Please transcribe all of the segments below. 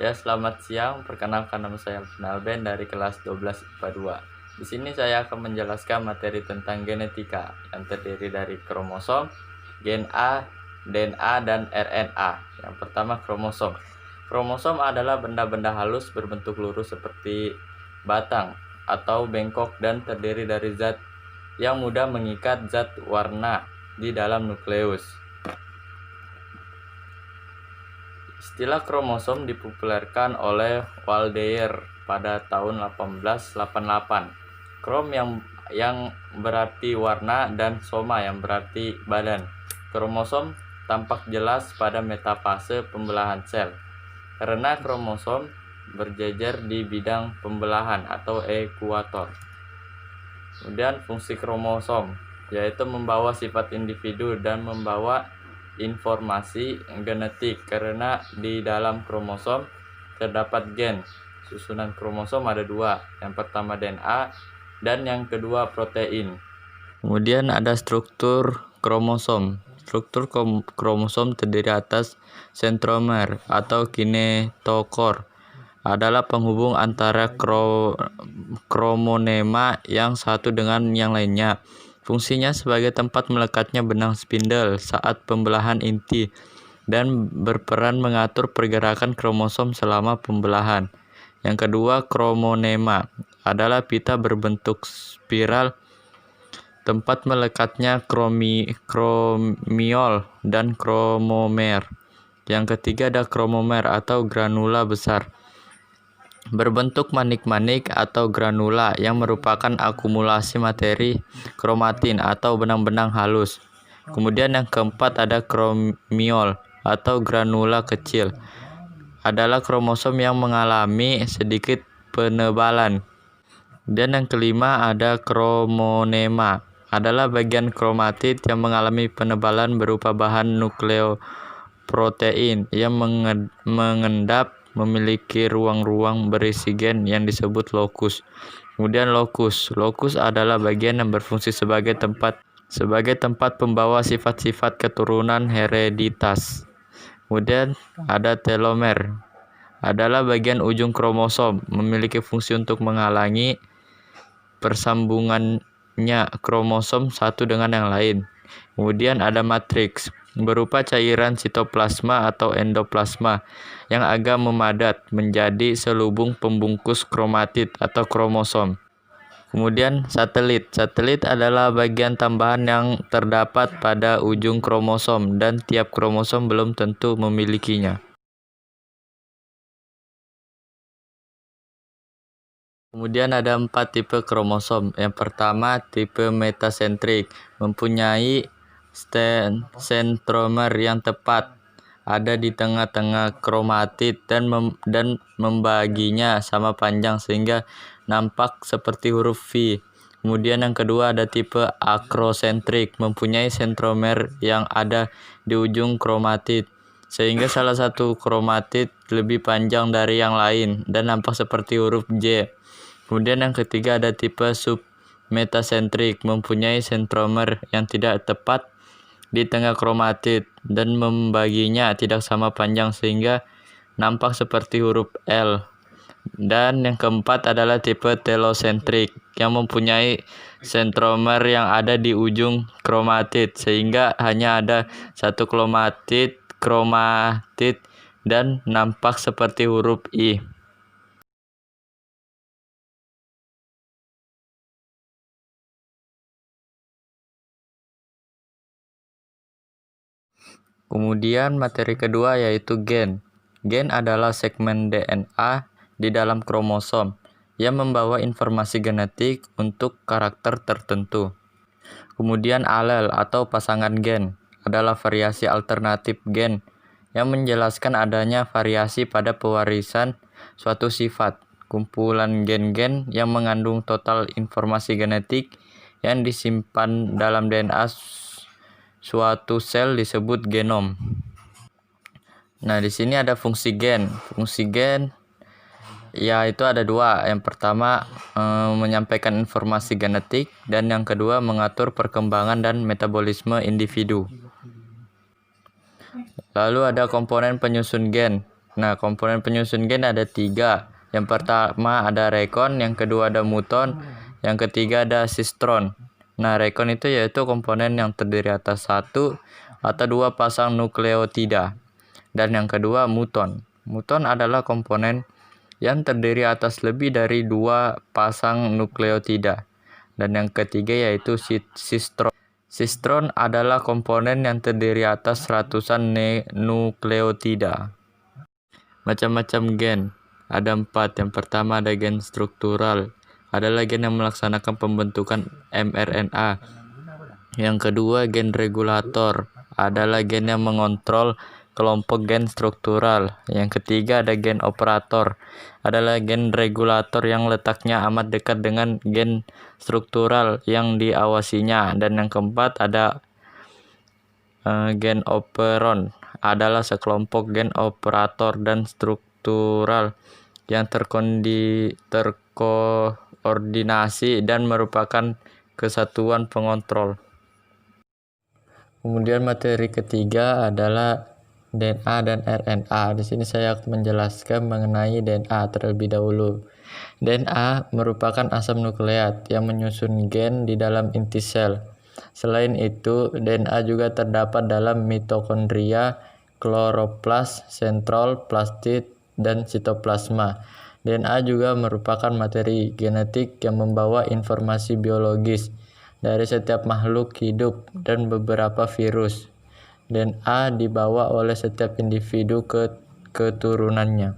Ya, selamat siang. Perkenalkan, nama saya Alben dari kelas 12 IPA 2. Di sini saya akan menjelaskan materi tentang genetika yang terdiri dari kromosom, gen A, DNA, dan RNA. Yang pertama, kromosom. Kromosom adalah benda-benda halus berbentuk lurus seperti batang atau bengkok dan terdiri dari zat yang mudah mengikat zat warna di dalam nukleus. Istilah kromosom dipopulerkan oleh Waldeyer pada tahun 1888. Krom yang berarti warna dan soma yang berarti badan. Kromosom tampak jelas pada metafase pembelahan sel, karena kromosom berjejer di bidang pembelahan atau ekuator. Kemudian fungsi kromosom yaitu membawa sifat individu dan membawa informasi genetik, karena di dalam kromosom terdapat gen. Susunan kromosom ada dua, yang pertama DNA dan yang kedua protein. Kemudian ada struktur kromosom. Struktur kromosom terdiri atas sentromer atau kinetokor, adalah penghubung antara kromonema yang satu dengan yang lainnya. Fungsinya sebagai tempat melekatnya benang spindle saat pembelahan inti dan berperan mengatur pergerakan kromosom selama pembelahan. Yang kedua, kromonema adalah pita berbentuk spiral, tempat melekatnya kromiol dan kromomer. Yang ketiga ada kromomer atau granula besar, berbentuk manik-manik atau granula yang merupakan akumulasi materi kromatin atau benang-benang halus. Kemudian yang keempat ada kromiol atau granula kecil, adalah kromosom yang mengalami sedikit penebalan. Dan yang kelima ada kromonema, adalah bagian kromatid yang mengalami penebalan berupa bahan nukleoprotein yang mengendap, memiliki ruang-ruang berisi gen yang disebut lokus. Kemudian lokus adalah bagian yang berfungsi sebagai tempat pembawa sifat-sifat keturunan hereditas. Kemudian ada telomer, adalah bagian ujung kromosom, memiliki fungsi untuk menghalangi persambungannya kromosom satu dengan yang lain. Kemudian ada matriks, berupa cairan sitoplasma atau endoplasma yang agak memadat menjadi selubung pembungkus kromatid atau kromosom. Kemudian satelit adalah bagian tambahan yang terdapat pada ujung kromosom dan tiap kromosom belum tentu memilikinya. Kemudian ada 4 tipe kromosom. Yang pertama, tipe metasentrik, mempunyai sentromer yang tepat ada di tengah-tengah kromatid dan membaginya sama panjang sehingga nampak seperti huruf V. Kemudian yang kedua ada tipe akrosentrik, mempunyai sentromer yang ada di ujung kromatid sehingga salah satu kromatid lebih panjang dari yang lain dan nampak seperti huruf J. Kemudian yang ketiga ada tipe submetasentrik, mempunyai sentromer yang tidak tepat di tengah kromatid dan membaginya tidak sama panjang sehingga nampak seperti huruf L. Dan yang keempat adalah tipe telosentrik, yang mempunyai sentromer yang ada di ujung kromatid sehingga hanya ada satu kromatid dan nampak seperti huruf I. Kemudian materi kedua yaitu gen. Gen adalah segmen DNA di dalam kromosom yang membawa informasi genetik untuk karakter tertentu. Kemudian alel atau pasangan gen adalah variasi alternatif gen yang menjelaskan adanya variasi pada pewarisan suatu sifat. Kumpulan gen-gen yang mengandung total informasi genetik yang disimpan dalam DNA suatu sel disebut genom. Nah, di sini ada fungsi gen. Fungsi gen yaitu ada dua. Yang pertama menyampaikan informasi genetik dan yang kedua mengatur perkembangan dan metabolisme individu. Lalu ada komponen penyusun gen. Nah, komponen penyusun gen ada 3. Yang pertama ada rekon, yang kedua ada muton, yang ketiga ada sistron. Nah, rekon itu yaitu komponen yang terdiri atas 1 atau 2 pasang nukleotida. Dan yang kedua muton. Muton adalah komponen yang terdiri atas lebih dari 2 pasang nukleotida. Dan yang ketiga yaitu sistron. Sistron adalah komponen yang terdiri atas ratusan nukleotida. Macam-macam gen. Ada 4. Yang pertama ada gen struktural. Adalah gen yang melaksanakan pembentukan mRNA. Yang kedua gen regulator. Adalah gen yang mengontrol kelompok gen struktural. Yang ketiga ada gen operator. Adalah gen regulator yang letaknya amat dekat dengan gen struktural yang diawasinya. Dan yang keempat ada gen operon. Adalah sekelompok gen operator dan struktural yang terkoordinasi dan merupakan kesatuan pengontrol. Kemudian materi ketiga adalah DNA dan RNA. Di sini saya akan menjelaskan mengenai DNA terlebih dahulu. DNA merupakan asam nukleat yang menyusun gen di dalam inti sel. Selain itu, DNA juga terdapat dalam mitokondria, kloroplas, sentrol, plastid, dan sitoplasma. DNA juga merupakan materi genetik yang membawa informasi biologis dari setiap makhluk hidup dan beberapa virus. DNA dibawa oleh setiap individu ke keturunannya.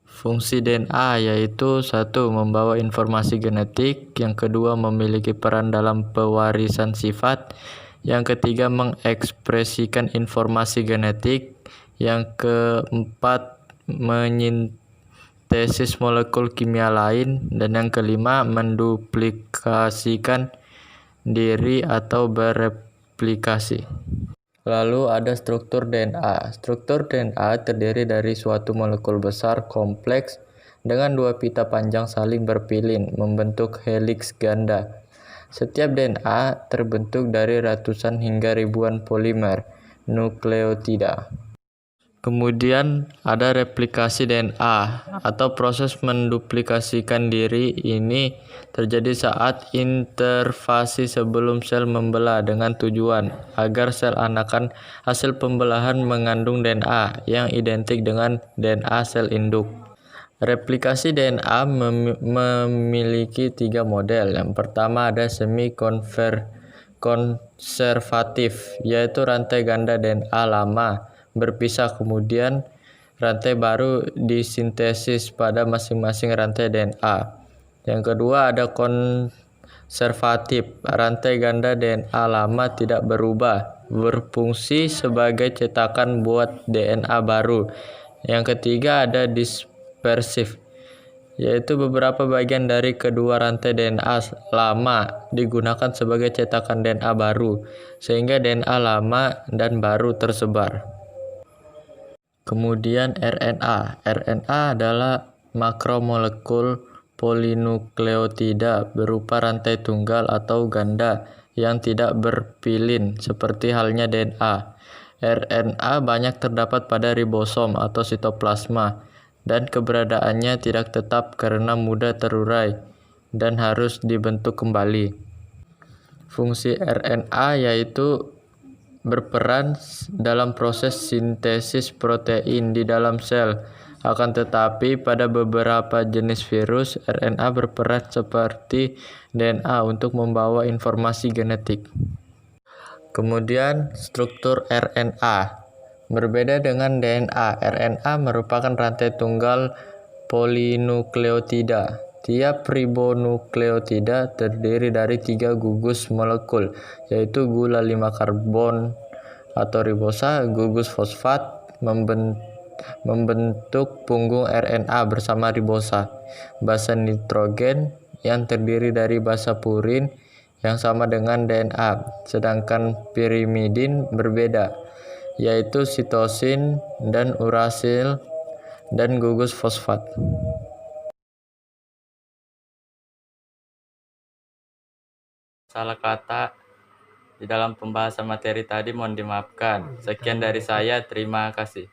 Fungsi DNA yaitu 1. Membawa informasi genetik, yang kedua memiliki peran dalam pewarisan sifat, yang ketiga mengekspresikan informasi genetik, yang keempat menyintesis molekul kimia lain, dan yang kelima menduplikasikan diri atau bereplikasi. Lalu ada struktur DNA. Struktur DNA terdiri dari suatu molekul besar kompleks dengan 2 pita panjang saling berpilin membentuk heliks ganda. Setiap DNA terbentuk dari ratusan hingga ribuan polimer nukleotida. Kemudian ada replikasi DNA atau proses menduplikasikan diri. Ini terjadi saat interfasi sebelum sel membelah dengan tujuan agar sel anakan hasil pembelahan mengandung DNA yang identik dengan DNA sel induk. Replikasi DNA memiliki 3 model. Yang pertama ada semi konservatif, yaitu rantai ganda DNA lama berpisah, kemudian rantai baru disintesis pada masing-masing rantai DNA. Yang kedua ada konservatif, rantai ganda DNA lama tidak berubah, berfungsi sebagai cetakan buat DNA baru. Yang ketiga ada dispersif, yaitu beberapa bagian dari kedua rantai DNA lama digunakan sebagai cetakan DNA baru, sehingga DNA lama dan baru tersebar. Kemudian RNA. RNA adalah makromolekul polinukleotida berupa rantai tunggal atau ganda yang tidak berpilin seperti halnya DNA. RNA banyak terdapat pada ribosom atau sitoplasma, dan keberadaannya tidak tetap karena mudah terurai dan harus dibentuk kembali. Fungsi RNA yaitu berperan dalam proses sintesis protein di dalam sel. Akan tetapi pada beberapa jenis virus, RNA berperan seperti DNA untuk membawa informasi genetik. Kemudian struktur RNA. Berbeda dengan DNA, RNA merupakan rantai tunggal polinukleotida. Tiap ribonukleotida terdiri dari 3 gugus molekul, yaitu gula 5 karbon atau ribosa, gugus fosfat membentuk punggung RNA bersama ribosa. Basa nitrogen yang terdiri dari basa purin yang sama dengan DNA, sedangkan pirimidin berbeda, yaitu sitosin dan urasil dan gugus fosfat. Salah kata di dalam pembahasan materi tadi mohon dimaafkan. Sekian dari saya, terima kasih.